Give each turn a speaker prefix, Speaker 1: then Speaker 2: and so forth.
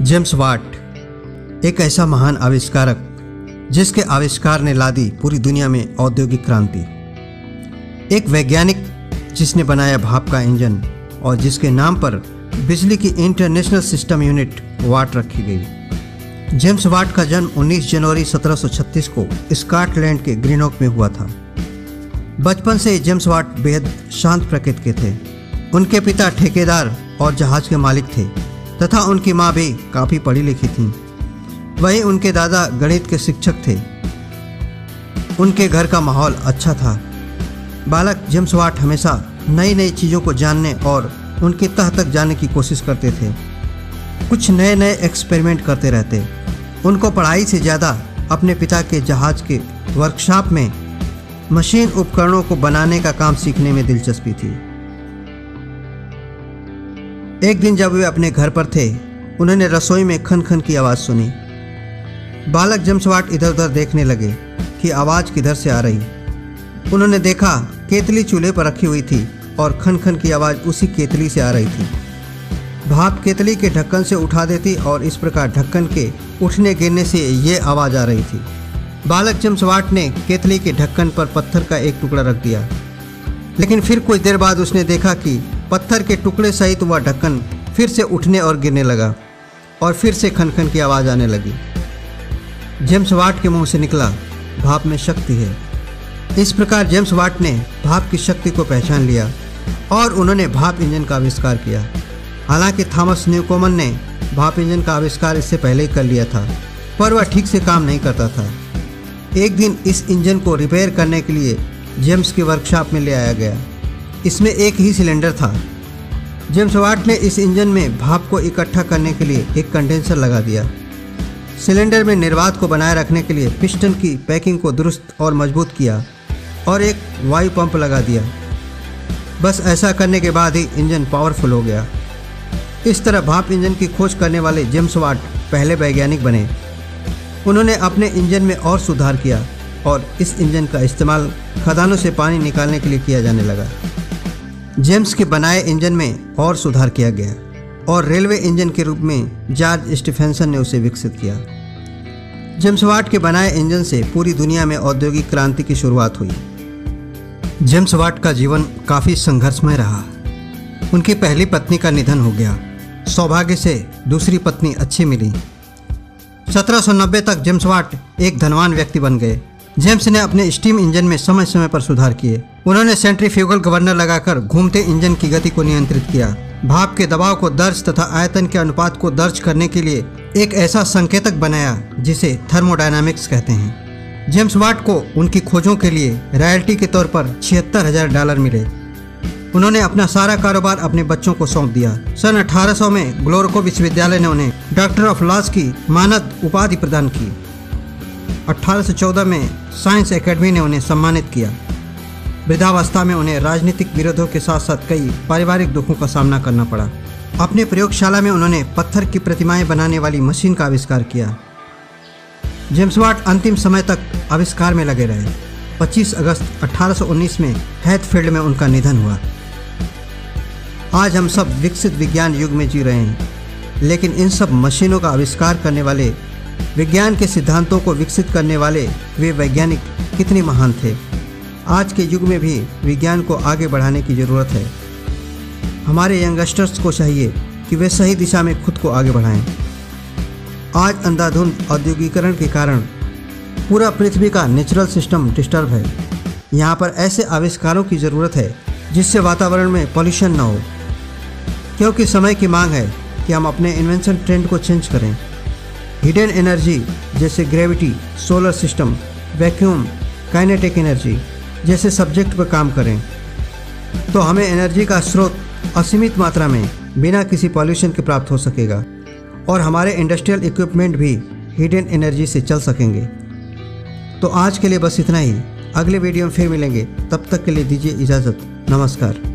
Speaker 1: James Watt एक ऐसा महान आविष्कारक जिसके आविष्कार ने ला दी पूरी दुनिया में औद्योगिक क्रांति। एक वैज्ञानिक जिसने बनाया भाप का इंजन और जिसके नाम पर बिजली की इंटरनेशनल सिस्टम यूनिट वाट रखी गई। जेम्स वाट का जन्म 19 जनवरी 1736 को स्कॉटलैंड के ग्रीनोक में हुआ था। बचपन से ही जेम्स वाट बेहद शांत प्रकृति के थे। उनके पिता ठेकेदार और जहाज के मालिक थे तथा उनकी माँ भी काफ़ी पढ़ी लिखी थी। वहीं उनके दादा गणित के शिक्षक थे। उनके घर का माहौल अच्छा था। बालक जेम्स वाट हमेशा नई नई चीज़ों को जानने और उनकी तह तक जाने की कोशिश करते थे। कुछ नए नए एक्सपेरिमेंट करते रहते। उनको पढ़ाई से ज़्यादा अपने पिता के जहाज के वर्कशॉप में मशीन उपकरणों को बनाने का काम सीखने में दिलचस्पी थी। एक दिन जब वे अपने घर पर थे, उन्होंने रसोई में खन खन की आवाज़ सुनी। बालक जेम्स वाट इधर उधर देखने लगे कि आवाज़ किधर से आ रही। उन्होंने देखा केतली चूल्हे पर रखी हुई थी और खन खन की आवाज़ उसी केतली से आ रही थी। भाप केतली के ढक्कन से उठा देती और इस प्रकार ढक्कन के उठने गिरने से ये आवाज़ आ रही थी। बालक जेम्स वाट ने केतली के ढक्कन पर पत्थर का एक टुकड़ा रख दिया, लेकिन फिर कुछ देर बाद उसने देखा कि पत्थर के टुकड़े सहित वह ढक्कन फिर से उठने और गिरने लगा और फिर से खन खन की आवाज़ आने लगी। जेम्स वाट के मुंह से निकला, भाप में शक्ति है। इस प्रकार जेम्स वाट ने भाप की शक्ति को पहचान लिया और उन्होंने भाप इंजन का आविष्कार किया। हालांकि थॉमस न्यूकोमन ने भाप इंजन का आविष्कार इससे पहले ही कर लिया था, पर वह ठीक से काम नहीं करता था। एक दिन इस इंजन को रिपेयर करने के लिए जेम्स के वर्कशॉप में ले आया गया। इसमें एक ही सिलेंडर था। जेम्स वाट ने इस इंजन में भाप को इकट्ठा करने के लिए एक कंडेंसर लगा दिया। सिलेंडर में निर्वात को बनाए रखने के लिए पिस्टन की पैकिंग को दुरुस्त और मजबूत किया और एक वायु पंप लगा दिया। बस ऐसा करने के बाद ही इंजन पावरफुल हो गया। इस तरह भाप इंजन की खोज करने वाले जेम्स वाट पहले वैज्ञानिक बने। उन्होंने अपने इंजन में और सुधार किया और इस इंजन का इस्तेमाल खदानों से पानी निकालने के लिए किया जाने लगा। जेम्स के बनाए इंजन में और सुधार किया गया और रेलवे इंजन के रूप में जॉर्ज स्टीफेंसन ने उसे विकसित किया। जेम्स वाट के बनाए इंजन से पूरी दुनिया में औद्योगिक क्रांति की शुरुआत हुई। जेम्स वाट का जीवन काफ़ी संघर्षमय रहा। उनकी पहली पत्नी का निधन हो गया। सौभाग्य से दूसरी पत्नी अच्छी मिली। 1790 तक जेम्स वाट एक धनवान व्यक्ति बन गए। जेम्स ने अपने स्टीम इंजन में समय समय पर सुधार किए। उन्होंने सेंट्रीफ्यूगल गवर्नर लगाकर घूमते इंजन की गति को नियंत्रित किया। भाप के दबाव को दर्ज तथा आयतन के अनुपात को दर्ज करने के लिए एक ऐसा संकेतक बनाया जिसे थर्मोडायनामिक्स कहते हैं। जेम्स वाट को उनकी खोजों के लिए रॉयल्टी के तौर पर $76,000 मिले। उन्होंने अपना सारा कारोबार अपने बच्चों को सौंप दिया। सन 1800 में ग्लोरको विश्वविद्यालय ने उन्हें डॉक्टर ऑफ लॉज की मानद उपाधि प्रदान की। 1814 में साइंस एकेडमी ने उन्हें सम्मानित किया। वृद्धावस्था में उन्हें राजनीतिक विरोधों के साथ साथ कई पारिवारिक दुखों का सामना करना पड़ा। अपने प्रयोगशाला में उन्होंने पत्थर की प्रतिमाएं बनाने वाली मशीन का आविष्कार किया। जेम्स वाट अंतिम समय तक आविष्कार में लगे रहे। 25 अगस्त 1819 में हैथफील्ड में उनका निधन हुआ। आज हम सब विकसित विज्ञान युग में जी रहे हैं, लेकिन इन सब मशीनों का आविष्कार करने वाले, विज्ञान के सिद्धांतों को विकसित करने वाले वे वैज्ञानिक कितने महान थे। आज के युग में भी विज्ञान को आगे बढ़ाने की ज़रूरत है। हमारे यंगस्टर्स को चाहिए कि वे सही दिशा में खुद को आगे बढ़ाएं। आज अंधाधुंध औद्योगिकरण के कारण पूरा पृथ्वी का नेचुरल सिस्टम डिस्टर्ब है। यहाँ पर ऐसे आविष्कारों की ज़रूरत है जिससे वातावरण में पॉल्यूशन न हो, क्योंकि समय की मांग है कि हम अपने इन्वेंशन ट्रेंड को चेंज करें। हिडन एनर्जी जैसे gravity, solar system, vacuum, kinetic energy जैसे सब्जेक्ट पर काम करें तो हमें एनर्जी का स्रोत असीमित मात्रा में बिना किसी पॉल्यूशन के प्राप्त हो सकेगा और हमारे इंडस्ट्रियल इक्विपमेंट भी हिडन एनर्जी से चल सकेंगे। तो आज के लिए बस इतना ही। अगले वीडियो में फिर मिलेंगे। तब तक के लिए दीजिए इजाज़त। नमस्कार।